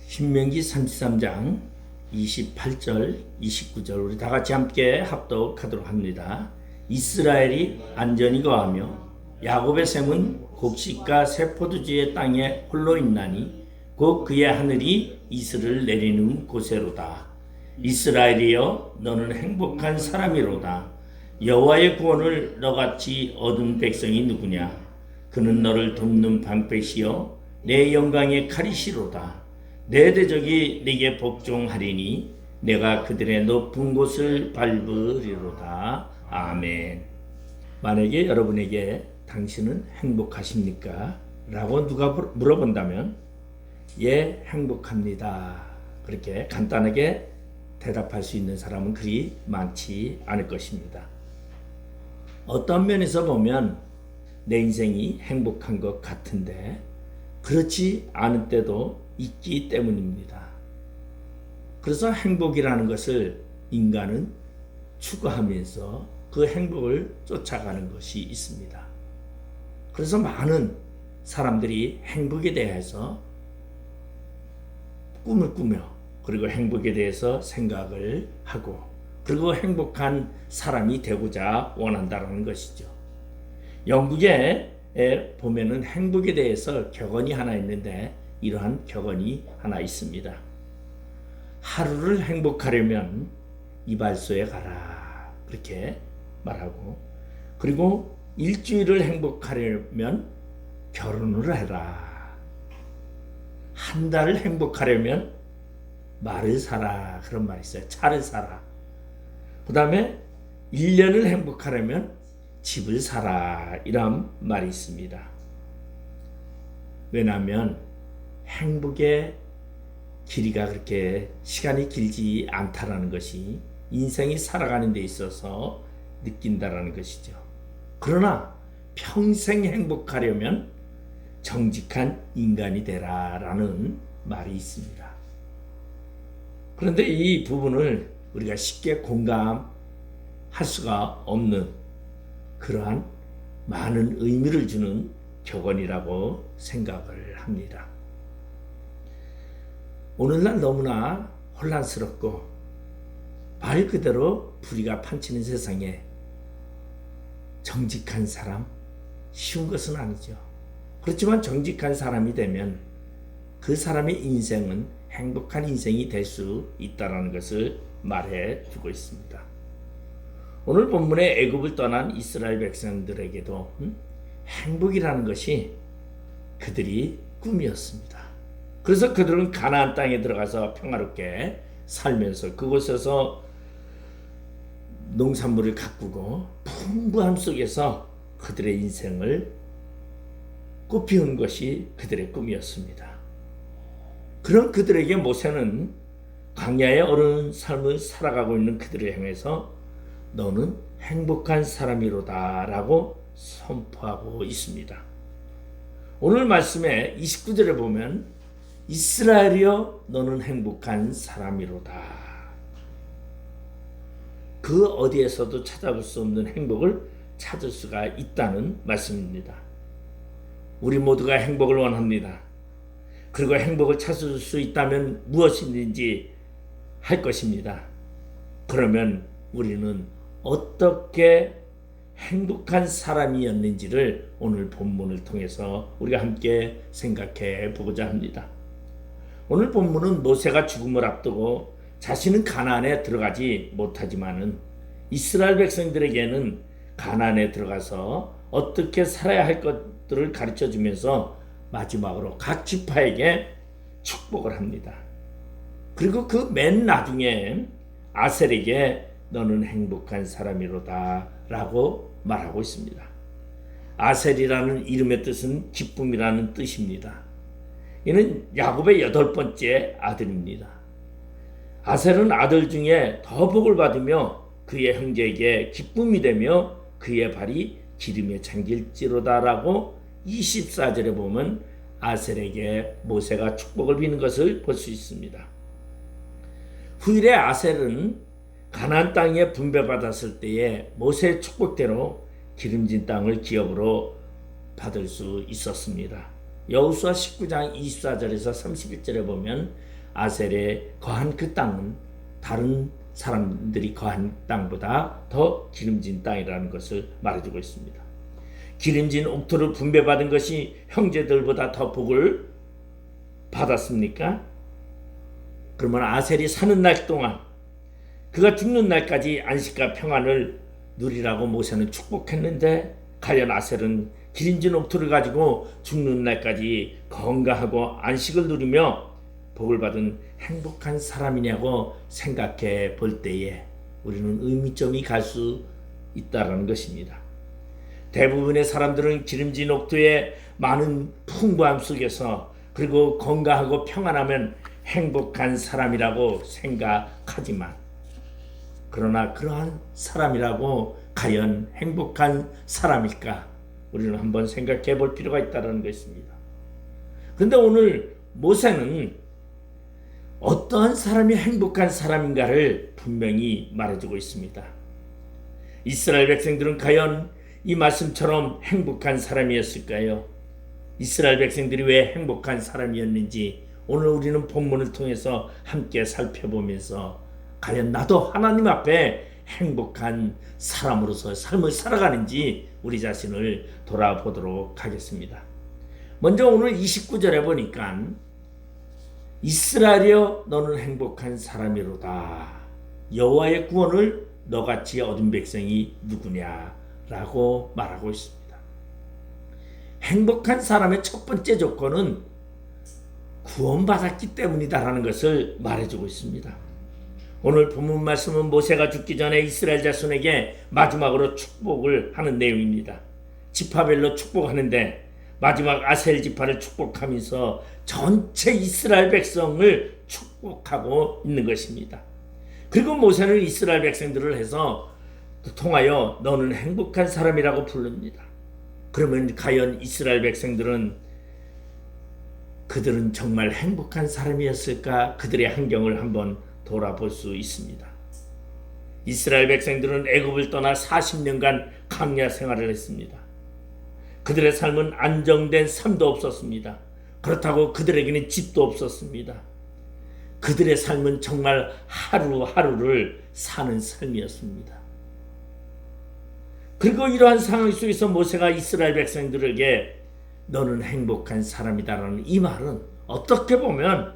신명기 33장 28절 29절 우리 다 같이 함께 합독하도록 합니다. 이스라엘이 안전히 거하며 야곱의 샘은 곡식과 새 포도주의 땅에 홀로 있나니 곧 그의 하늘이 이슬을 내리는 곳에로다. 이스라엘이여 너는 행복한 사람이로다. 여호와의 구원을 너같이 얻은 백성이 누구냐? 그는 너를 돕는 방패시여 내 영광의 칼이시로다. 내 대적이 네게 복종하리니 내가 그들의 높은 곳을 밟으리로다. 아멘. 만약에 여러분에게 당신은 행복하십니까? 라고 누가 물어본다면 예, 행복합니다. 그렇게 간단하게 대답할 수 있는 사람은 그리 많지 않을 것입니다. 어떤 면에서 보면 내 인생이 행복한 것 같은데 그렇지 않은 때도 있기 때문입니다. 그래서 행복이라는 것을 인간은 추구하면서 그 행복을 쫓아가는 것이 있습니다. 그래서 많은 사람들이 행복에 대해서 꿈을 꾸며 그리고 행복에 대해서 생각을 하고 그리고 행복한 사람이 되고자 원한다는 것이죠. 영국에 보면은 행복에 대해서 격언이 하나 있는데 이러한 격언이 하나 있습니다. 하루를 행복하려면 이발소에 가라. 그렇게 말하고 그리고 일주일을 행복하려면 결혼을 해라. 한 달을 행복하려면 말을 사라. 그런 말이 있어요. 차를 사라. 그 다음에 1년을 행복하려면 집을 사라. 이런 말이 있습니다. 왜냐하면 행복의 길이가 그렇게 시간이 길지 않다라는 것이 인생이 살아가는 데 있어서 느낀다라는 것이죠. 그러나 평생 행복하려면 정직한 인간이 되라라는 말이 있습니다. 그런데 이 부분을 우리가 쉽게 공감할 수가 없는 그러한 많은 의미를 주는 격언이라고 생각을 합니다. 오늘날 너무나 혼란스럽고 말 그대로 불의가 판치는 세상에 정직한 사람 쉬운 것은 아니죠. 그렇지만 정직한 사람이 되면 그 사람의 인생은 행복한 인생이 될 수 있다는 것을 말해 주고 있습니다. 오늘 본문의 애굽을 떠난 이스라엘 백성들에게도 행복이라는 것이 그들이 꿈이었습니다. 그래서 그들은 가나안 땅에 들어가서 평화롭게 살면서 그곳에서 농산물을 가꾸고 풍부함 속에서 그들의 인생을 꽃피운 것이 그들의 꿈이었습니다. 그런 그들에게 모세는 광야의 어려운 삶을 살아가고 있는 그들을 향해서 너는 행복한 사람이로다 라고 선포하고 있습니다. 오늘 말씀에 29절에 보면 이스라엘이여 너는 행복한 사람이로다. 그 어디에서도 찾아볼 수 없는 행복을 찾을 수가 있다는 말씀입니다. 우리 모두가 행복을 원합니다. 그리고 행복을 찾을 수 있다면 무엇이든지 할 것입니다. 그러면 우리는 어떻게 행복한 사람이었는지를 오늘 본문을 통해서 우리가 함께 생각해 보고자 합니다. 오늘 본문은 모세가 죽음을 앞두고 자신은 가나안에 들어가지 못하지만은 이스라엘 백성들에게는 가나안에 들어가서 어떻게 살아야 할 것들을 가르쳐 주면서 마지막으로 각 지파에게 축복을 합니다. 그리고 그 맨 나중에 아셀에게 너는 행복한 사람이로다 라고 말하고 있습니다. 아셀이라는 이름의 뜻은 기쁨이라는 뜻입니다. 이는 야곱의 8번째 아들입니다. 아셀은 아들 중에 더 복을 받으며 그의 형제에게 기쁨이 되며 그의 발이 기름에 잠길지로다 라고 24절에 보면 아셀에게 모세가 축복을 비는 것을 볼 수 있습니다. 후일에 아셀은 가나안 땅에 분배받았을 때에 모세의 축복대로 기름진 땅을 기업으로 받을 수 있었습니다. 여호수아 19장 24절에서 31절에 보면 아셀에 거한 그 땅은 다른 사람들이 거한 땅보다 더 기름진 땅이라는 것을 말해주고 있습니다. 기름진 옥토를 분배받은 것이 형제들보다 더 복을 받았습니까? 그러면 아셀이 사는 날 동안 그가 죽는 날까지 안식과 평안을 누리라고 모세는 축복했는데 과연 아셀은 기름진 옥토를 가지고 죽는 날까지 건강하고 안식을 누리며 복을 받은 행복한 사람이냐고 생각해 볼 때에 우리는 의미점이 갈 수 있다는 것입니다. 대부분의 사람들은 기름진 옥토의 많은 풍부함 속에서 그리고 건강하고 평안하면 행복한 사람이라고 생각하지만 그러나 그러한 사람이라고 과연 행복한 사람일까? 우리는 한번 생각해 볼 필요가 있다는 것입니다. 그런데 오늘 모세는 어떠한 사람이 행복한 사람인가를 분명히 말해주고 있습니다. 이스라엘 백성들은 과연 이 말씀처럼 행복한 사람이었을까요? 이스라엘 백성들이 왜 행복한 사람이었는지 오늘 우리는 본문을 통해서 함께 살펴보면서 과연 나도 하나님 앞에 행복한 사람으로서 삶을 살아가는지 우리 자신을 돌아보도록 하겠습니다. 먼저 오늘 29절에 보니까 이스라엘이여 너는 행복한 사람이로다. 여호와의 구원을 너같이 얻은 백성이 누구냐라고 말하고 있습니다. 행복한 사람의 첫 번째 조건은 구원받았기 때문이다라는 것을 말해주고 있습니다. 오늘 본문 말씀은 모세가 죽기 전에 이스라엘 자손에게 마지막으로 축복을 하는 내용입니다. 지파별로 축복하는데 마지막 아셀 지파를 축복하면서 전체 이스라엘 백성을 축복하고 있는 것입니다. 그리고 모세는 이스라엘 백성들을 해서 통하여 너는 행복한 사람이라고 부릅니다. 그러면 과연 이스라엘 백성들은 그들은 정말 행복한 사람이었을까? 그들의 환경을 한번 돌아볼 수 있습니다. 이스라엘 백성들은 애굽을 떠나 40년간 광야 생활을 했습니다. 그들의 삶은 안정된 삶도 없었습니다. 그렇다고 그들에게는 집도 없었습니다. 그들의 삶은 정말 하루하루를 사는 삶이었습니다. 그리고 이러한 상황 속에서 모세가 이스라엘 백성들에게 너는 행복한 사람이다라는 이 말은 어떻게 보면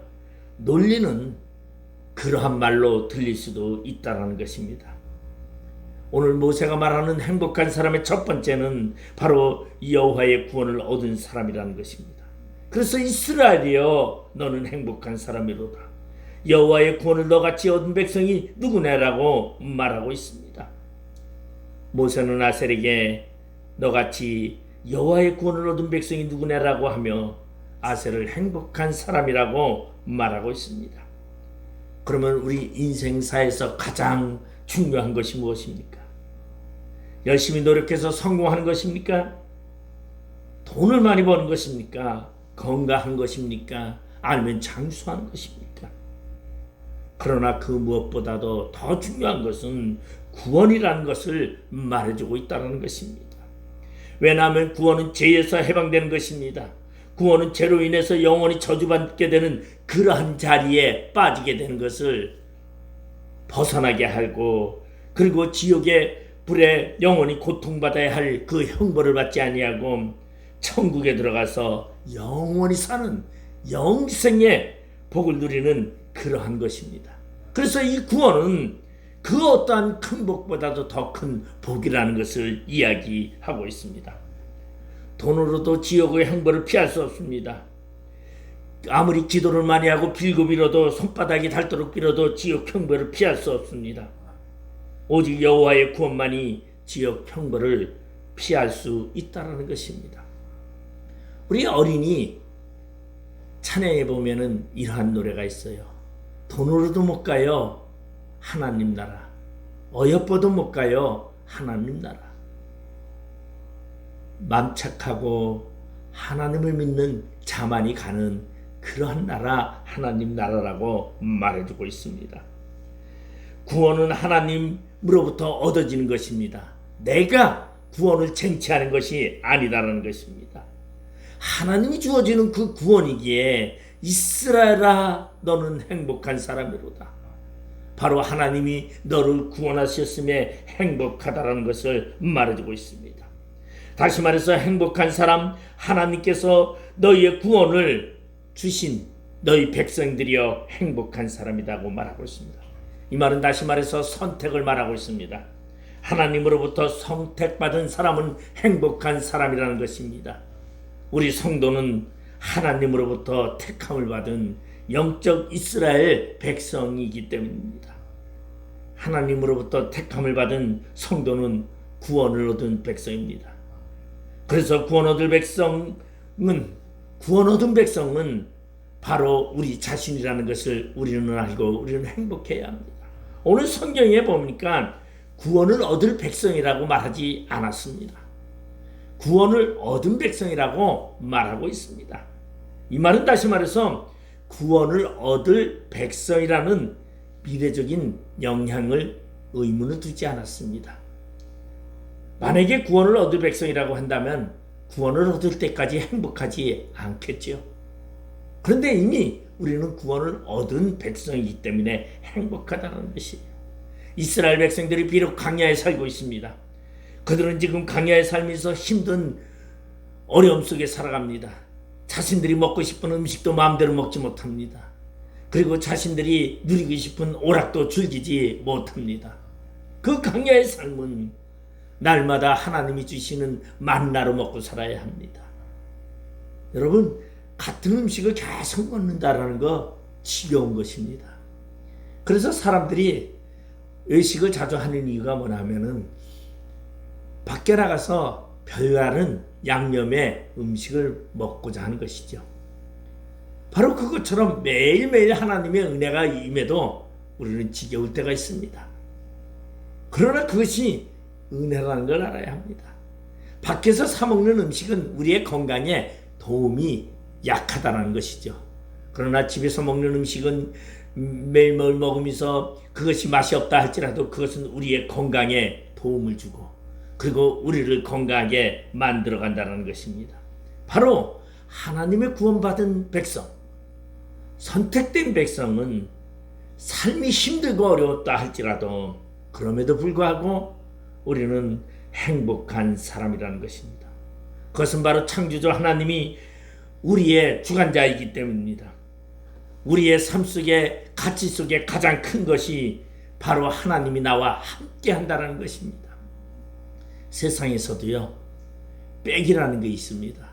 놀리는 그러한 말로 들릴 수도 있다는 것입니다. 오늘 모세가 말하는 행복한 사람의 첫 번째는 바로 여호와의 구원을 얻은 사람이라는 것입니다. 그래서 이스라엘이여 너는 행복한 사람이로다. 여호와의 구원을 너같이 얻은 백성이 누구냐라고 말하고 있습니다. 모세는 아셀에게 너같이 여호와의 구원을 얻은 백성이 누구냐라고 하며 아셀을 행복한 사람이라고 말하고 있습니다. 그러면 우리 인생사에서 가장 중요한 것이 무엇입니까? 열심히 노력해서 성공하는 것입니까? 돈을 많이 버는 것입니까? 건강한 것입니까? 아니면 장수하는 것입니까? 그러나 그 무엇보다도 더 중요한 것은 구원이라는 것을 말해주고 있다는 것입니다. 왜냐하면 구원은 죄에서 해방되는 것입니다. 구원은 죄로 인해서 영원히 저주받게 되는 그러한 자리에 빠지게 되는 것을 벗어나게 하고 그리고 지옥의 불에 영원히 고통받아야 할 그 형벌을 받지 아니하고 천국에 들어가서 영원히 사는 영생의 복을 누리는 그러한 것입니다. 그래서 이 구원은 그 어떠한 큰 복보다도 더 큰 복이라는 것을 이야기하고 있습니다. 돈으로도 지옥의 형벌을 피할 수 없습니다. 아무리 기도를 많이 하고 빌고 빌어도 손바닥이 닳도록 빌어도 지옥 형벌을 피할 수 없습니다. 오직 여호와의 구원만이 지옥 형벌을 피할 수 있다는 것입니다. 우리 어린이 찬양에 보면은 이러한 노래가 있어요. 돈으로도 못 가요. 하나님 나라. 어여뻐도 못 가요. 하나님 나라. 맘 착하고 하나님을 믿는 자만이 가는 그러한 나라, 하나님 나라라고 말해주고 있습니다. 구원은 하나님으로부터 얻어지는 것입니다. 내가 구원을 쟁취하는 것이 아니다라는 것입니다. 하나님이 주어지는 그 구원이기에 이스라엘아 너는 행복한 사람이로다. 바로 하나님이 너를 구원하셨음에 행복하다라는 것을 말해주고 있습니다. 다시 말해서 행복한 사람, 하나님께서 너희의 구원을 주신 너희 백성들이여 행복한 사람이라고 말하고 있습니다. 이 말은 다시 말해서 선택을 말하고 있습니다. 하나님으로부터 선택받은 사람은 행복한 사람이라는 것입니다. 우리 성도는 하나님으로부터 택함을 받은 영적 이스라엘 백성이기 때문입니다. 하나님으로부터 택함을 받은 성도는 구원을 얻은 백성입니다. 그래서 구원 얻은 백성은 바로 우리 자신이라는 것을 우리는 알고 우리는 행복해야 합니다. 오늘 성경에 보니까 구원을 얻을 백성이라고 말하지 않았습니다. 구원을 얻은 백성이라고 말하고 있습니다. 이 말은 다시 말해서 구원을 얻을 백성이라는 미래적인 영향을 의문을 두지 않았습니다. 만약에 구원을 얻을 백성이라고 한다면 구원을 얻을 때까지 행복하지 않겠죠. 그런데 이미 우리는 구원을 얻은 백성이기 때문에 행복하다는 것이에요. 이스라엘 백성들이 비록 광야에 살고 있습니다. 그들은 지금 광야에 살면서 힘든 어려움 속에 살아갑니다. 자신들이 먹고 싶은 음식도 마음대로 먹지 못합니다. 그리고 자신들이 누리고 싶은 오락도 즐기지 못합니다. 그 광야의 삶은 날마다 하나님이 주시는 만나로 먹고 살아야 합니다. 여러분, 같은 음식을 계속 먹는다라는 거 지겨운 것입니다. 그래서 사람들이 외식을 자주 하는 이유가 뭐냐면은 밖에 나가서 별다른 양념의 음식을 먹고자 하는 것이죠. 바로 그것처럼 매일매일 하나님의 은혜가 임해도 우리는 지겨울 때가 있습니다. 그러나 그것이 은혜라는 걸 알아야 합니다. 밖에서 사 먹는 음식은 우리의 건강에 도움이 약하다는 것이죠. 그러나 집에서 먹는 음식은 매일매일 먹으면서 그것이 맛이 없다 할지라도 그것은 우리의 건강에 도움을 주고 그리고 우리를 건강하게 만들어 간다는 것입니다. 바로 하나님의 구원받은 백성, 선택된 백성은 삶이 힘들고 어려웠다 할지라도 그럼에도 불구하고 우리는 행복한 사람이라는 것입니다. 그것은 바로 창조주 하나님이 우리의 주관자이기 때문입니다. 우리의 삶 속에 가치 속에 가장 큰 것이 바로 하나님이 나와 함께 한다는 것입니다. 세상에서도요, 백이라는 게 있습니다.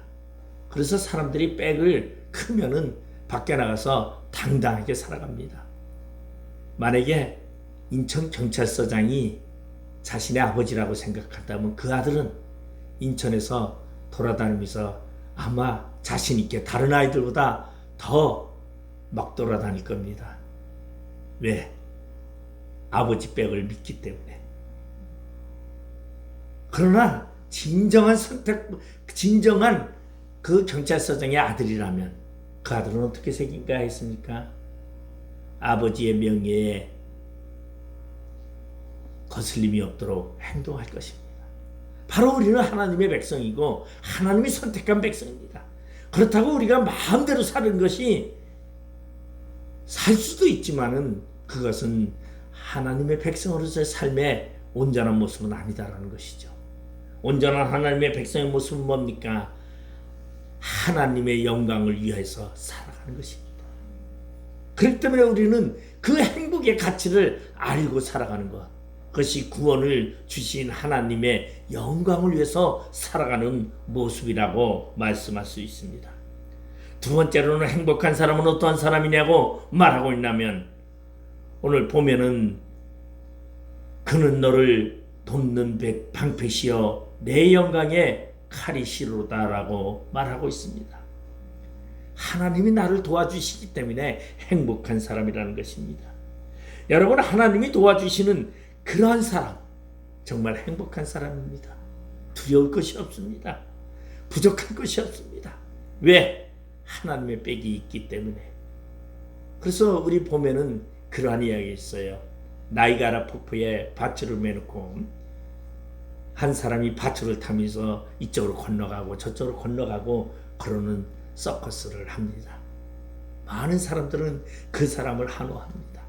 그래서 사람들이 백을 크면은 밖에 나가서 당당하게 살아갑니다. 만약에 인천경찰서장이 자신의 아버지라고 생각한다면 그 아들은 인천에서 돌아다니면서 아마 자신있게 다른 아이들보다 더 막 돌아다닐 겁니다. 왜? 아버지 백을 믿기 때문에. 그러나 진정한 그 경찰서장의 아들이라면 그 아들은 어떻게 생긴가 했습니까? 아버지의 명예에 거슬림이 없도록 행동할 것입니다. 바로 우리는 하나님의 백성이고 하나님이 선택한 백성입니다. 그렇다고 우리가 마음대로 사는 것이 살 수도 있지만은 그것은 하나님의 백성으로서의 삶의 온전한 모습은 아니다라는 것이죠. 온전한 하나님의 백성의 모습은 뭡니까? 하나님의 영광을 위해서 살아가는 것입니다. 그렇기 때문에 우리는 그 행복의 가치를 알고 살아가는 것, 그것이 구원을 주신 하나님의 영광을 위해서 살아가는 모습이라고 말씀할 수 있습니다. 두 번째로는 행복한 사람은 어떠한 사람이냐고 말하고 있냐면 오늘 보면은 그는 너를 돕는 방패시여 내 영광의 칼이시로다라고 말하고 있습니다. 하나님이 나를 도와주시기 때문에 행복한 사람이라는 것입니다. 여러분, 하나님이 도와주시는 그러한 사람, 정말 행복한 사람입니다. 두려울 것이 없습니다. 부족한 것이 없습니다. 왜? 하나님의 백이 있기 때문에. 그래서 우리 보면은 그러한 이야기가 있어요. 나이가라 폭포에 밧줄을 매놓고 한 사람이 밧줄을 타면서 이쪽으로 건너가고 저쪽으로 건너가고 그러는 서커스를 합니다. 많은 사람들은 그 사람을 한호합니다.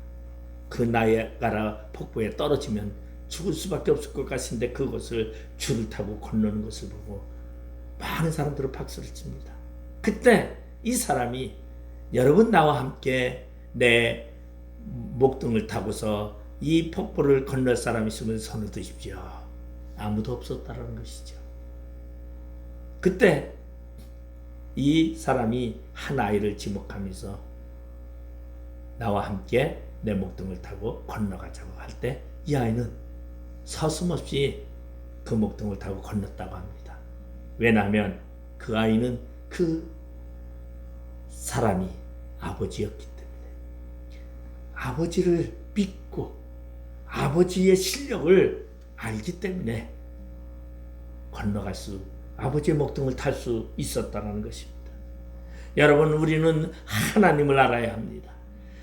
그 나이아가라 폭포에 떨어지면 죽을 수밖에 없을 것 같은데 그것을 줄을 타고 건너는 것을 보고 많은 사람들은 박수를 칩니다. 그때 이 사람이 여러분 나와 함께 내 목등을 타고서 이 폭포를 건널 사람이 있으면 손을 드십시오. 아무도 없었다는 것이죠. 그때 이 사람이 한 아이를 지목하면서 나와 함께 내 목등을 타고 건너가자고 할 때 이 아이는 서슴없이 그 목등을 타고 건넜다고 합니다. 왜냐하면 그 아이는 그 사람이 아버지였기 때문에 아버지를 믿고 아버지의 실력을 알기 때문에 건너갈 수, 아버지의 목등을 탈 수 있었다는 것입니다. 여러분, 우리는 하나님을 알아야 합니다.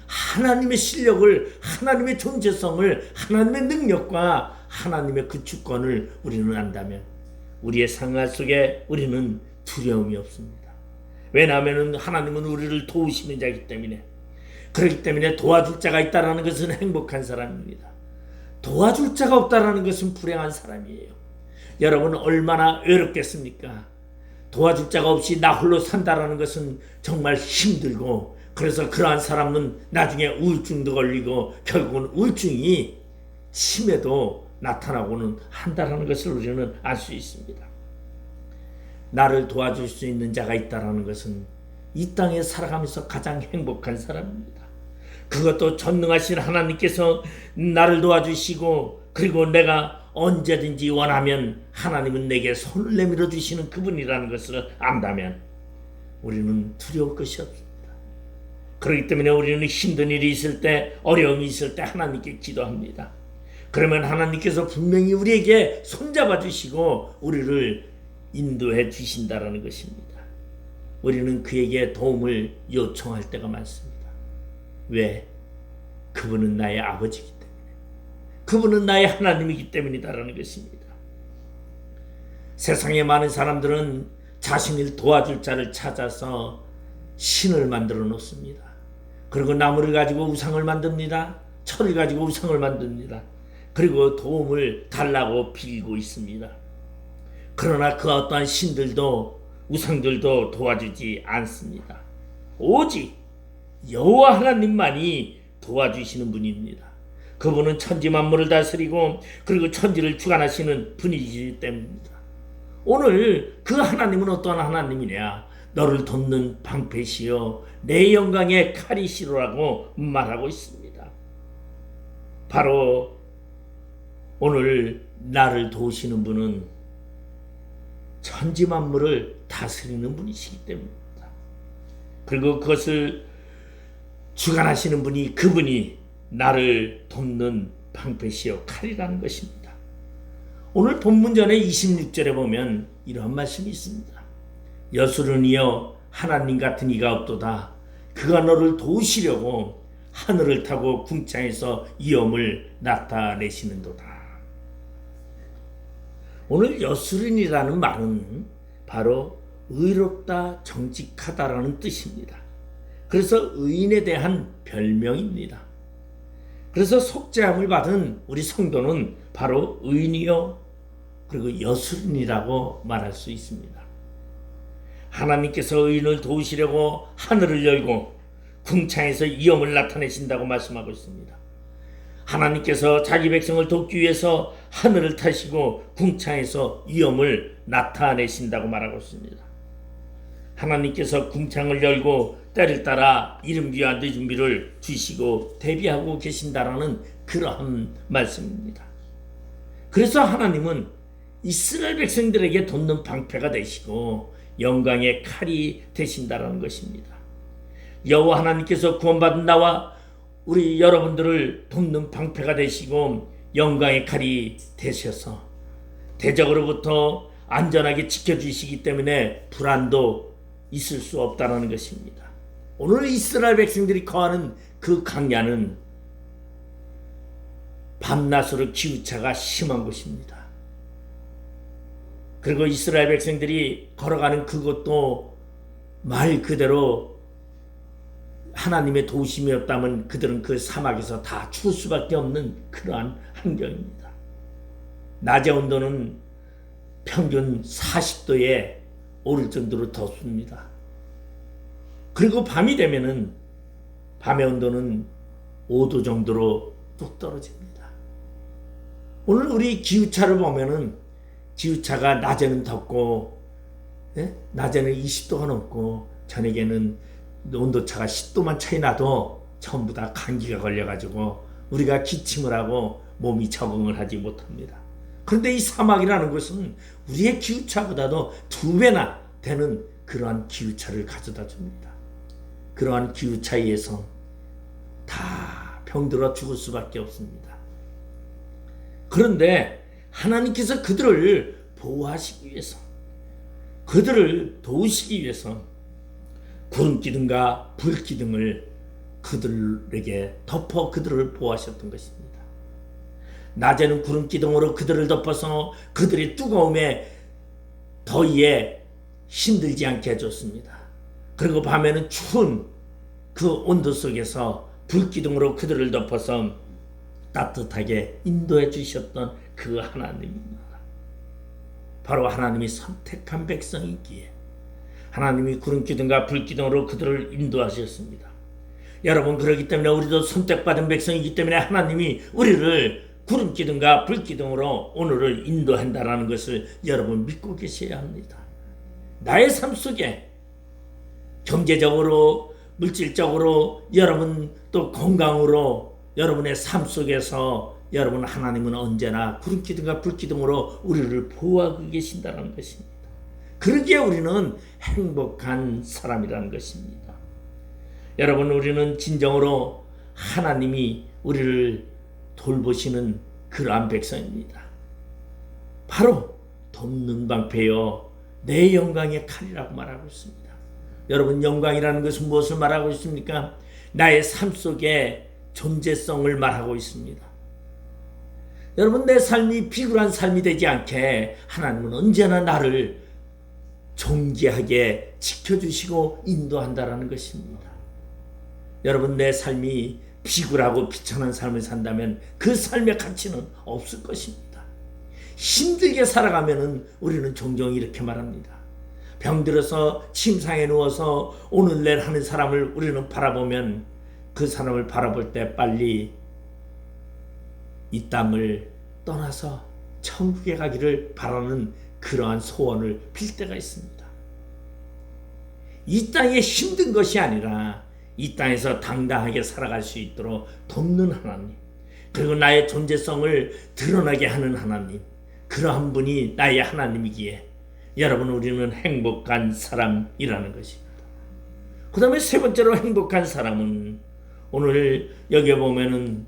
하나님의 실력을, 하나님의 존재성을, 하나님의 능력과 하나님의 그 주권을 우리는 안다면 우리의 생활 속에 우리는 두려움이 없습니다. 왜냐하면 하나님은 우리를 도우시는 자이기 때문에, 그렇기 때문에 도와줄 자가 있다는 것은 행복한 사람입니다. 도와줄 자가 없다는 것은 불행한 사람이에요. 여러분, 얼마나 외롭겠습니까? 도와줄 자가 없이 나 홀로 산다는 것은 정말 힘들고, 그래서 그러한 사람은 나중에 우울증도 걸리고 결국은 우울증이 심해도 나타나고는 한다는 것을 우리는 알 수 있습니다. 나를 도와줄 수 있는 자가 있다는 것은 이 땅에 살아가면서 가장 행복한 사람입니다. 그것도 전능하신 하나님께서 나를 도와주시고, 그리고 내가 언제든지 원하면 하나님은 내게 손을 내밀어 주시는 그분이라는 것을 안다면 우리는 두려울 것이 없습니다. 그렇기 때문에 우리는 힘든 일이 있을 때, 어려움이 있을 때 하나님께 기도합니다. 그러면 하나님께서 분명히 우리에게 손잡아 주시고 우리를 인도해 주신다는 것입니다. 우리는 그에게 도움을 요청할 때가 많습니다. 왜? 그분은 나의 아버지이기 때문에, 그분은 나의 하나님이기 때문이다라는 것입니다. 세상에 많은 사람들은 자신을 도와줄 자를 찾아서 신을 만들어 놓습니다. 그리고 나무를 가지고 우상을 만듭니다. 철을 가지고 우상을 만듭니다. 그리고 도움을 달라고 빌고 있습니다. 그러나 그 어떠한 신들도 우상들도 도와주지 않습니다. 오직 여호와 하나님만이 도와주시는 분입니다. 그분은 천지 만물을 다스리고 그리고 천지를 주관하시는 분이기 때문입니다. 오늘 그 하나님은 어떠한 하나님이냐? 너를 돕는 방패시여 내 영광의 칼이시로라고 말하고 있습니다. 바로 오늘 나를 도우시는 분은 천지 만물을 다스리는 분이시기 때문입니다. 그리고 그것을 주관하시는 분이, 그분이 나를 돕는 방패시여 칼이라는 것입니다. 오늘 본문전의 26절에 보면 이러한 말씀이 있습니다. 여수르니여 하나님 같은 이가 없도다. 그가 너를 도우시려고 하늘을 타고 궁창에서 위엄을 나타내시는도다. 오늘 여수른이라는 말은 바로 의롭다, 정직하다라는 뜻입니다. 그래서 의인에 대한 별명입니다. 그래서 속죄함을 받은 우리 성도는 바로 의인이요 그리고 여수른이라고 말할 수 있습니다. 하나님께서 의인을 도우시려고 하늘을 열고 궁창에서 위엄을 나타내신다고 말씀하고 있습니다. 하나님께서 자기 백성을 돕기 위해서 하늘을 타시고 궁창에서 위엄을 나타내신다고 말하고 있습니다. 하나님께서 궁창을 열고 때를 따라 이름기와 늦은비를 주시고 대비하고 계신다라는 그러한 말씀입니다. 그래서 하나님은 이스라엘 백성들에게 돕는 방패가 되시고 영광의 칼이 되신다라는 것입니다. 여호와 하나님께서 구원받은 나와 우리 여러분들을 돕는 방패가 되시고 영광의 칼이 되셔서 대적으로부터 안전하게 지켜주시기 때문에 불안도 있을 수 없다는 것입니다. 오늘 이스라엘 백성들이 거하는 그 광야는 밤낮으로 기후차가 심한 곳입니다. 그리고 이스라엘 백성들이 걸어가는 그곳도 말 그대로 하나님의 도우심이 없다면 그들은 그 사막에서 다 죽을 수밖에 없는 그러한 환경입니다. 낮의 온도는 평균 40도에 오를 정도로 덥습니다. 그리고 밤이 되면은 밤의 온도는 5도 정도로 뚝 떨어집니다. 오늘 우리 기후차를 보면은 기후차가 낮에는 덥고, 낮에는 20도가 넘고, 저녁에는 온도차가 10도만 차이 나도 전부 다 감기가 걸려가지고 우리가 기침을 하고 몸이 적응을 하지 못합니다. 그런데 이 사막이라는 것은 우리의 기후차보다도 2배나 되는 그러한 기후차를 가져다 줍니다. 그러한 기후차에서 다 병들어 죽을 수밖에 없습니다. 그런데 하나님께서 그들을 보호하시기 위해서, 그들을 도우시기 위해서 구름기둥과 불기둥을 그들에게 덮어 그들을 보호하셨던 것입니다. 낮에는 구름기둥으로 그들을 덮어서 그들의 뜨거움에 더위에 힘들지 않게 해줬습니다. 그리고 밤에는 추운 그 온도 속에서 불기둥으로 그들을 덮어서 따뜻하게 인도해 주셨던 그 하나님입니다. 바로 하나님이 선택한 백성이기에 하나님이 구름기둥과 불기둥으로 그들을 인도하셨습니다. 여러분, 그렇기 때문에 우리도 선택받은 백성이기 때문에 하나님이 우리를 구름기둥과 불기둥으로 오늘을 인도한다는 것을 여러분 믿고 계셔야 합니다. 나의 삶 속에 경제적으로, 물질적으로, 여러분 또 건강으로 여러분의 삶 속에서 여러분 하나님은 언제나 구름기둥과 불기둥으로 우리를 보호하고 계신다는 것입니다. 그러기에 우리는 행복한 사람이라는 것입니다. 여러분, 우리는 진정으로 하나님이 우리를 돌보시는 그러한 백성입니다. 바로 돕는 방패여 내 영광의 칼이라고 말하고 있습니다. 여러분, 영광이라는 것은 무엇을 말하고 있습니까? 나의 삶 속에 존재성을 말하고 있습니다. 여러분, 내 삶이 비굴한 삶이 되지 않게 하나님은 언제나 나를 존귀하게 지켜주시고 인도한다라는 것입니다. 여러분, 내 삶이 비굴하고 비천한 삶을 산다면 그 삶의 가치는 없을 것입니다. 힘들게 살아가면은 우리는 종종 이렇게 말합니다. 병들어서 침상에 누워서 오늘내일 하는 사람을 우리는 바라보면 그 사람을 바라볼 때 빨리 이 땅을 떠나서 천국에 가기를 바라는 그러한 소원을 빌 때가 있습니다. 이 땅에 힘든 것이 아니라 이 땅에서 당당하게 살아갈 수 있도록 돕는 하나님, 그리고 나의 존재성을 드러나게 하는 하나님, 그러한 분이 나의 하나님이기에 여러분, 우리는 행복한 사람이라는 것입니다. 그 다음에 세 번째로 행복한 사람은 오늘 여기 보면은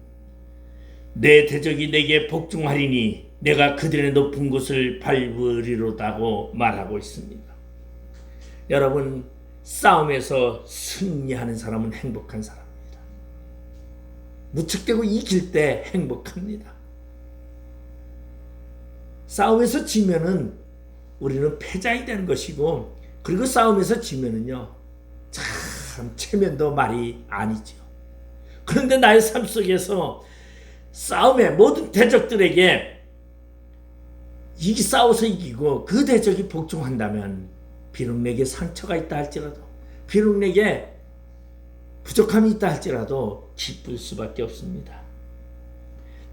내 대적이 내게 복종하리니 내가 그들의 높은 곳을 밟으리로다고 말하고 있습니다. 여러분, 싸움에서 승리하는 사람은 행복한 사람입니다. 무척대고 이길 때 행복합니다. 싸움에서 지면은 우리는 패장이 되는 것이고, 그리고 싸움에서 지면은요, 참 체면도 말이 아니죠. 그런데 나의 삶 속에서 싸움에 모든 대적들에게 싸워서 이기고 그 대적이 복종한다면 비록 내게 상처가 있다 할지라도, 비록 내게 부족함이 있다 할지라도 기쁠 수밖에 없습니다.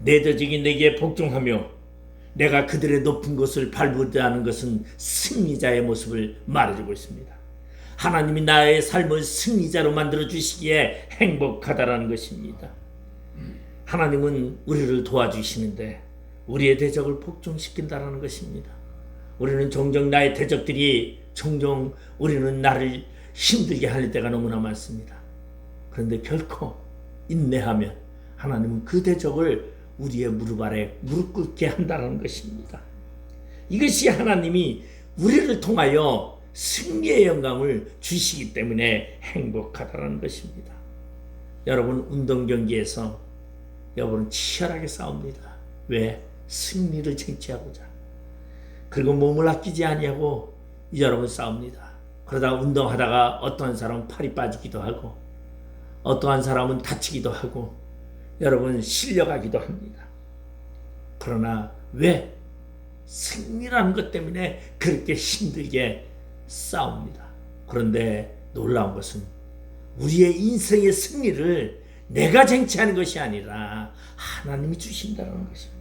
내 대적이 내게 복종하며 내가 그들의 높은 곳을 밟으려는 것은 승리자의 모습을 말해주고 있습니다. 하나님이 나의 삶을 승리자로 만들어 주시기에 행복하다라는 것입니다. 하나님은 우리를 도와주시는데 우리의 대적을 복종시킨다라는 것입니다. 우리는 종종 나의 대적들이 종종 우리는 나를 힘들게 할 때가 너무나 많습니다. 그런데 결코 인내하면 하나님은 그 대적을 우리의 무릎 아래 무릎 꿇게 한다는 것입니다. 이것이 하나님이 우리를 통하여 승리의 영광을 주시기 때문에 행복하다는 것입니다. 여러분, 운동 경기에서 여러분은 치열하게 싸웁니다. 왜? 승리를 쟁취하고자. 그리고 몸을 아끼지 아니하고 여러분 싸웁니다. 그러다 운동하다가 어떤 사람은 팔이 빠지기도 하고, 어떠한 사람은 다치기도 하고 여러분 실려가기도 합니다. 그러나 왜? 승리라는 것 때문에 그렇게 힘들게 싸웁니다. 그런데 놀라운 것은 우리의 인생의 승리를 내가 쟁취하는 것이 아니라 하나님이 주신다는 것입니다.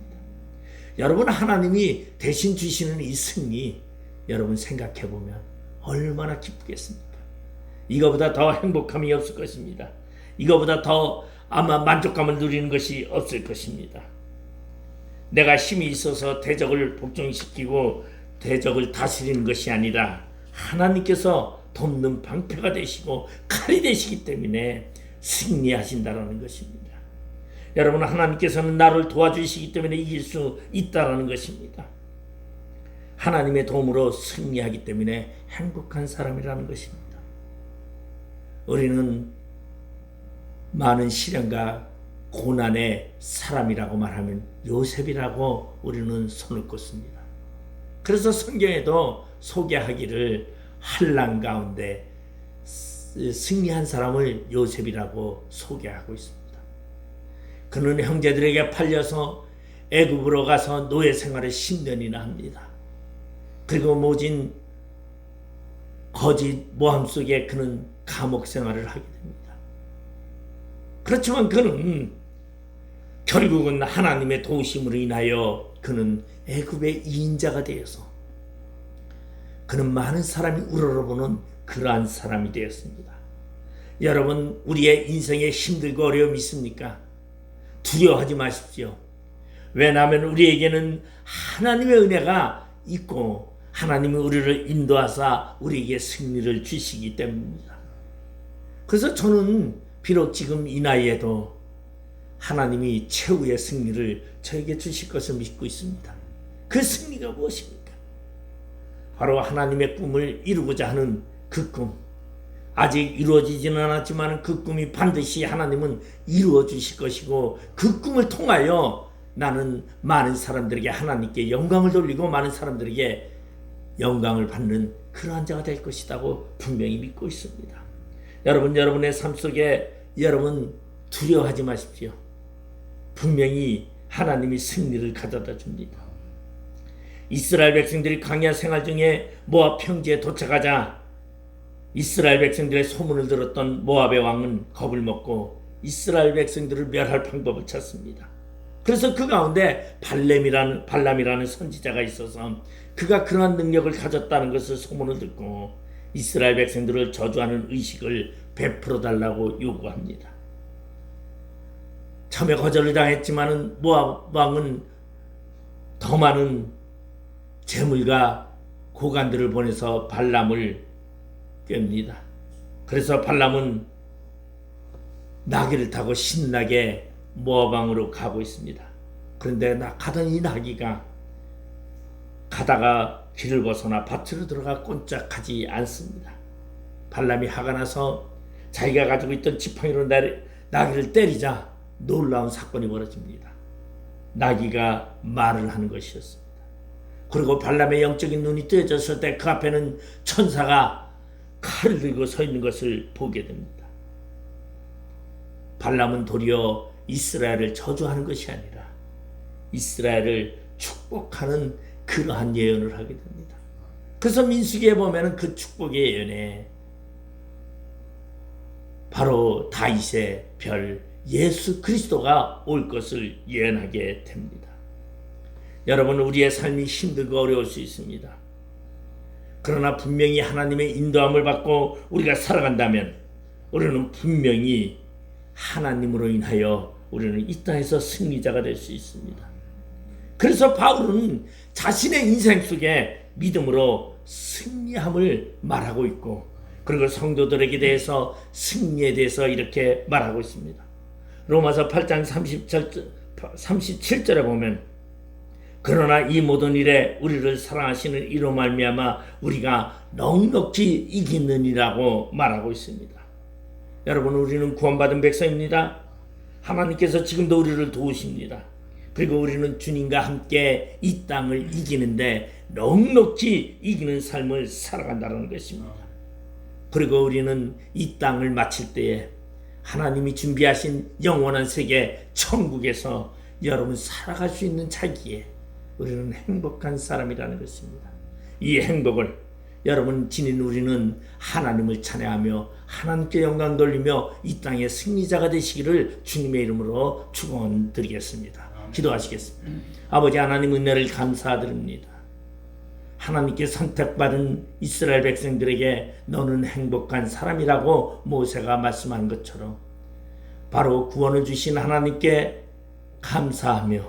여러분, 하나님이 대신 주시는 이 승리, 여러분 생각해 보면 얼마나 기쁘겠습니까? 이거보다 더 행복함이 없을 것입니다. 이거보다 더 아마 만족감을 누리는 것이 없을 것입니다. 내가 힘이 있어서 대적을 복종시키고 대적을 다스리는 것이 아니라 하나님께서 돕는 방패가 되시고 칼이 되시기 때문에 승리하신다는 것입니다. 여러분, 하나님께서는 나를 도와주시기 때문에 이길 수 있다는 것입니다. 하나님의 도움으로 승리하기 때문에 행복한 사람이라는 것입니다. 우리는 많은 시련과 고난의 사람이라고 말하면 요셉이라고 우리는 손을 꽂습니다. 그래서 성경에도 소개하기를 환난 가운데 승리한 사람을 요셉이라고 소개하고 있습니다. 그는 형제들에게 팔려서 애굽으로 가서 노예 생활을 10년이나 합니다. 그리고 모진 거짓 모함 속에 그는 감옥 생활을 하게 됩니다. 그렇지만 그는 결국은 하나님의 도우심으로 인하여 그는 애굽의 2인자가 되어서 그는 많은 사람이 우러러보는 그러한 사람이 되었습니다. 여러분, 우리의 인생에 힘들고 어려움이 있습니까? 두려워하지 마십시오. 왜냐하면 우리에게는 하나님의 은혜가 있고 하나님이 우리를 인도하사 우리에게 승리를 주시기 때문입니다. 그래서 저는 비록 지금 이 나이에도 하나님이 최후의 승리를 저에게 주실 것을 믿고 있습니다. 그 승리가 무엇입니까? 바로 하나님의 꿈을 이루고자 하는 그 꿈. 아직 이루어지지는 않았지만 그 꿈이 반드시 하나님은 이루어 주실 것이고 그 꿈을 통하여 나는 많은 사람들에게 하나님께 영광을 돌리고 많은 사람들에게 영광을 받는 그러한 자가 될 것이라고 분명히 믿고 있습니다. 여러분, 여러분의 삶 속에 여러분 두려워하지 마십시오. 분명히 하나님이 승리를 가져다 줍니다. 이스라엘 백성들이 광야 생활 중에 모압 평지에 도착하자 이스라엘 백성들의 소문을 들었던 모압의 왕은 겁을 먹고 이스라엘 백성들을 멸할 방법을 찾습니다. 그래서 그 가운데 발람이라는 선지자가 있어서 그가 그러한 능력을 가졌다는 것을 소문을 듣고 이스라엘 백성들을 저주하는 의식을 베풀어 달라고 요구합니다. 처음에 거절을 당했지만 모압 왕은 더 많은 재물과 고관들을 보내서 발람을 깹니다. 그래서 발람은 나귀를 타고 신나게 모압 왕으로 가고 있습니다. 그런데 가던 이 나귀가 가다가 길을 벗어나 밭으로 들어가 꼼짝하지 않습니다. 발람이 화가 나서 자기가 가지고 있던 지팡이로 나귀를 때리자 놀라운 사건이 벌어집니다. 나귀가 말을 하는 것이었습니다. 그리고 발람의 영적인 눈이 뜨여졌을 때 그 앞에는 천사가 칼을 들고 서 있는 것을 보게 됩니다. 발람은 도리어 이스라엘을 저주하는 것이 아니라 이스라엘을 축복하는 그러한 예언을 하게 됩니다. 그래서 민수기에 보면 그 축복의 예언에 바로 다윗의 별 예수 그리스도가 올 것을 예언하게 됩니다. 여러분, 우리의 삶이 힘들고 어려울 수 있습니다. 그러나 분명히 하나님의 인도함을 받고 우리가 살아간다면 우리는 분명히 하나님으로 인하여 우리는 이 땅에서 승리자가 될 수 있습니다. 그래서 바울은 자신의 인생 속에 믿음으로 승리함을 말하고 있고 그리고 성도들에게 대해서 승리에 대해서 이렇게 말하고 있습니다. 로마서 8장 37절에 보면 그러나 이 모든 일에 우리를 사랑하시는 이로 말미암아 우리가 넉넉히 이기느니라고 말하고 있습니다. 여러분, 우리는 구원받은 백성입니다. 하나님께서 지금도 우리를 도우십니다. 그리고 우리는 주님과 함께 이 땅을 이기는데 넉넉히 이기는 삶을 살아간다는 것입니다. 그리고 우리는 이 땅을 마칠 때에 하나님이 준비하신 영원한 세계 천국에서 여러분 살아갈 수 있는 차기에 우리는 행복한 사람이라는 것입니다. 이 행복을 여러분 지닌 우리는 하나님을 찬양하며 하나님께 영광 돌리며 이 땅의 승리자가 되시기를 주님의 이름으로 축원드리겠습니다. 기도하시겠습니다. 아버지 하나님 은혜를 감사드립니다. 하나님께 선택받은 이스라엘 백성들에게 너는 행복한 사람이라고 모세가 말씀한 것처럼 바로 구원을 주신 하나님께 감사하며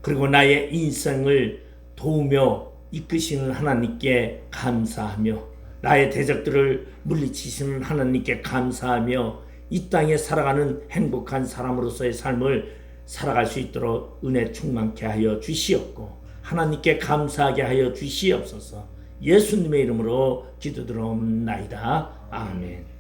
그리고 나의 인생을 도우며 이끄시는 하나님께 감사하며 나의 대적들을 물리치시는 하나님께 감사하며 이 땅에 살아가는 행복한 사람으로서의 삶을 살아갈 수 있도록 은혜 충만케 하여 주시옵고 하나님께 감사하게 하여 주시옵소서. 예수님의 이름으로 기도드리옵나이다. 아멘.